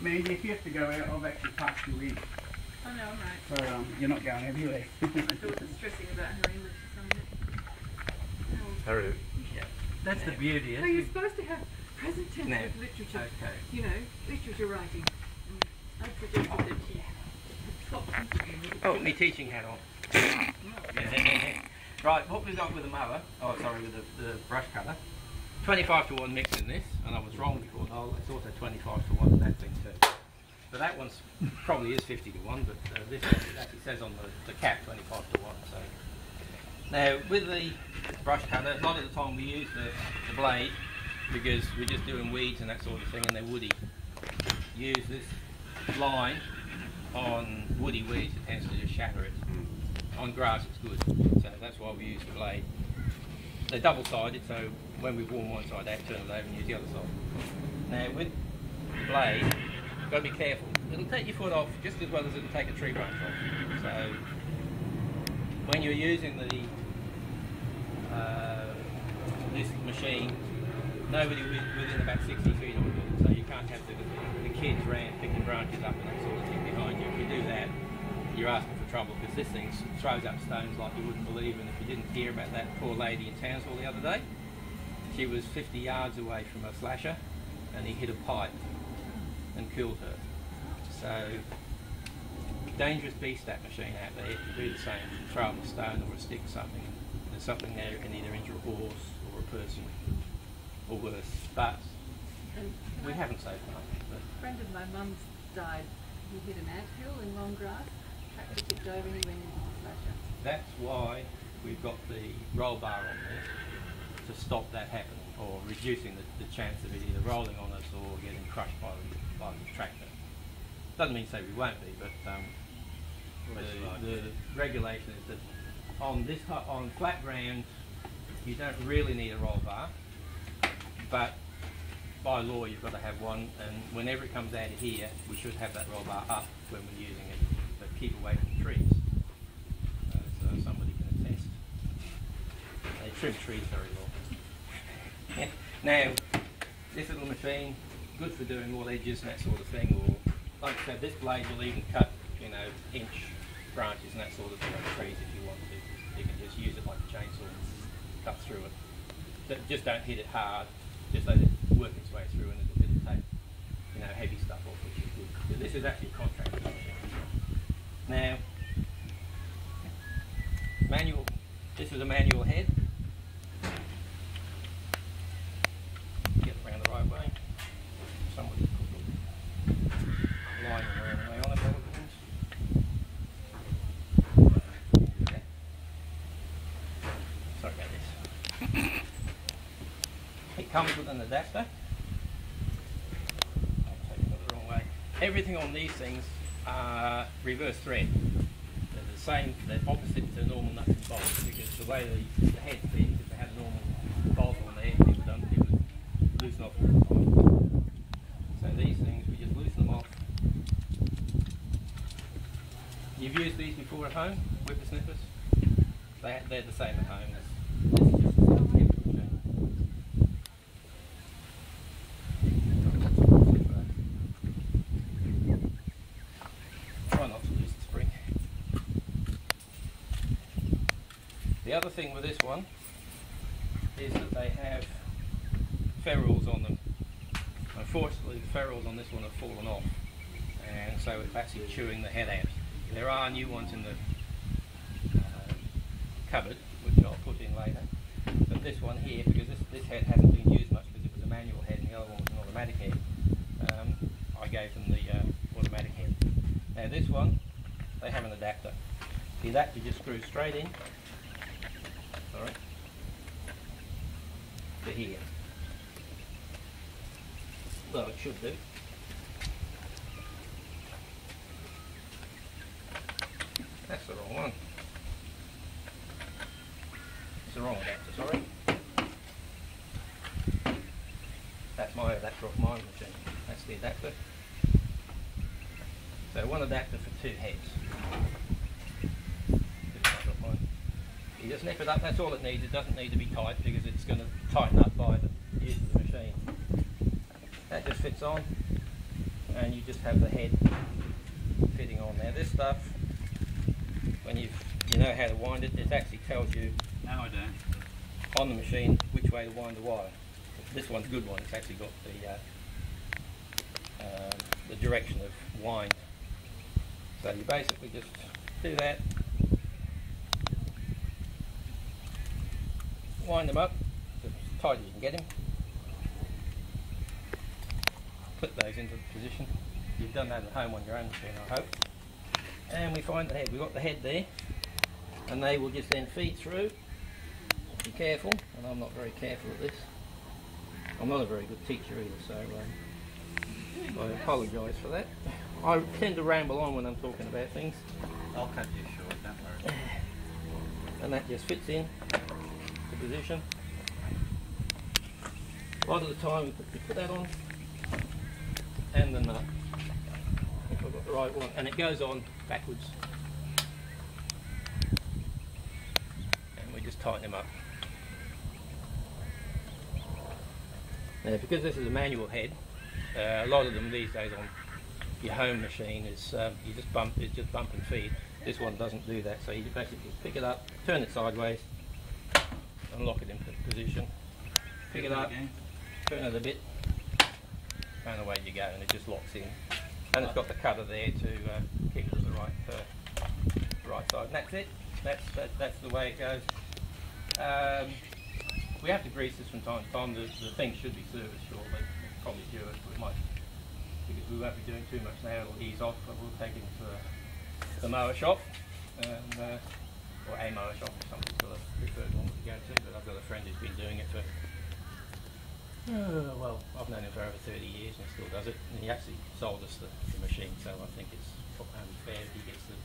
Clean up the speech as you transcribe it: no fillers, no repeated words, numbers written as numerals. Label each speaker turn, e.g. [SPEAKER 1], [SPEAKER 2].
[SPEAKER 1] Mandy, if you have to go out, I've actually parked you in.
[SPEAKER 2] Oh no, I'm right.
[SPEAKER 1] So you're not going anywhere.
[SPEAKER 2] My daughter's stressing about her English assignment.
[SPEAKER 3] Her,
[SPEAKER 1] Yeah.
[SPEAKER 3] that's the beauty,
[SPEAKER 2] So
[SPEAKER 3] isn't
[SPEAKER 2] you're
[SPEAKER 3] it?
[SPEAKER 2] supposed to have present tense
[SPEAKER 3] No.
[SPEAKER 2] with literature.
[SPEAKER 3] Okay.
[SPEAKER 2] You know, literature writing. I'd suggested that she swap interviewing.
[SPEAKER 3] Oh, my teaching hat on. Right, what we've got with the mower, with the brush cutter, 25 to 1 mix in this, and I was wrong before. Oh, it's also 25 to 1 in that thing too. So that one's probably is 50 to 1, but this one actually says on the cap 25 to 1. So now with the brush cutter, a lot of the time we use the blade because we're just doing weeds and that sort of thing, and they're woody. Use this line on woody weeds, it tends to just shatter it. On grass it's good, so that's why we use the blade. They're double-sided, so when we've worn one side out, turn it over and use the other side. Now with the blade, you've got to be careful. It'll take your foot off just as well as it'll take a tree branch off. So when you're using the this machine, nobody within about 60 feet of it, so you can't have the kids around picking branches up and that sort of thing behind you. If you do that, you're asking for trouble, because this thing throws up stones like you wouldn't believe. And if you didn't hear about that poor lady in Townsville the other day, she was 50 yards away from a slasher and he hit a pipe and killed her. So, dangerous beast, that machine out there. If you do the same, throw up a stone or a stick or something, there's something there that can either injure a horse or a person or worse. But we haven't so far.
[SPEAKER 2] A friend of my mum's died. He hit an anthill in long grass. Tractor tipped over and he went into the slasher.
[SPEAKER 3] That's why we've got the roll bar on there, to stop that happening, or reducing the chance of it either rolling on us or getting crushed by the tractor. Doesn't mean to say we won't be, but the regulation is that on flat ground you don't really need a roll bar, but by law you've got to have one, and whenever it comes out of here we should have that roll bar up when we're using it, but keep away from trees, so somebody can attest. They trim trees very well. Now this little machine, good for doing all edges and that sort of thing, or like I said, this blade will even cut, inch branches and that sort of thing on trees if you want to. You can just use it like a chainsaw and cut through it. Just don't hit it hard, just let it work its way through, and it'll take heavy stuff off, which is good. But this is actually a contractor machine. Now, manual. This is a manual head. Get it around the right way. Somebody put a line around the way on it. Okay. Sorry about this. It comes with an adapter. I'll take it the wrong way. Everything on these things are reverse thread. They're the same, they're opposite to normal nuts and bolts, because the way the head fits, if they had a normal bolt on there, it would loosen off all the time. So these things, we just loosen them off. You've used these before at home, Whipper Snippers? They're the same at home. This is just a simple head machine. Try not to lose the spring. The other thing with this one is that they have ferrules on them. Unfortunately, the ferrules on this one have fallen off, and so it's actually chewing the head out. There are new ones in the cupboard, which I'll put in later. But this one here, because this head hasn't been used much because it was a manual head and the other one was an automatic head, I gave them the automatic head. Now this one, they have an adapter. The adapter just screws straight in, to here. Well, it should do. That's the wrong one. It's the wrong adapter, sorry. That's my adapter off my machine. That's the adapter. So one adapter for two heads. You just nip it up, that's all it needs. It doesn't need to be tight because it's going to tighten up by the use of the machine. That just fits on, and you just have the head fitting on there. This stuff, when you know how to wind it, it actually tells you
[SPEAKER 1] No, I don't.
[SPEAKER 3] on the machine which way to wind the wire. This one's a good one. It's actually got the direction of wind. So you basically just do that, wind them up as tight as you can get them, clip those into position. You've done that at home on your own machine, I hope. And we find the head. We've got the head there, and they will just then feed through. Be careful, and I'm not very careful at this. I'm not a very good teacher either, so I apologise for that. I tend to ramble on when I'm talking about things.
[SPEAKER 1] I'll cut you short, don't worry.
[SPEAKER 3] And that just fits in to position. A lot of the time we put that on, and the nut, if I've got the right one, and it goes on backwards. And we just tighten them up. Now, because this is a manual head, a lot of them these days on your home machine is you just bump and feed. This one doesn't do that, so you basically pick it up, turn it sideways, and lock it into position. Pick it up, turn it a bit, and away you go, and it just locks in. And it's got the cutter there to keep it at the right side. And that's it. That's the way it goes. We have to grease this from time to time. The thing should be serviced shortly, probably due it. We might, because we won't be doing too much now. It'll ease off, but we'll take it to the mower shop, and, or a mower shop if somebody's got a preferred one to go to. But I've got a friend who's been doing it for, well, I've known him for over 30 years and he still does it. And he actually sold us the machine, so I think it's only fair if he gets the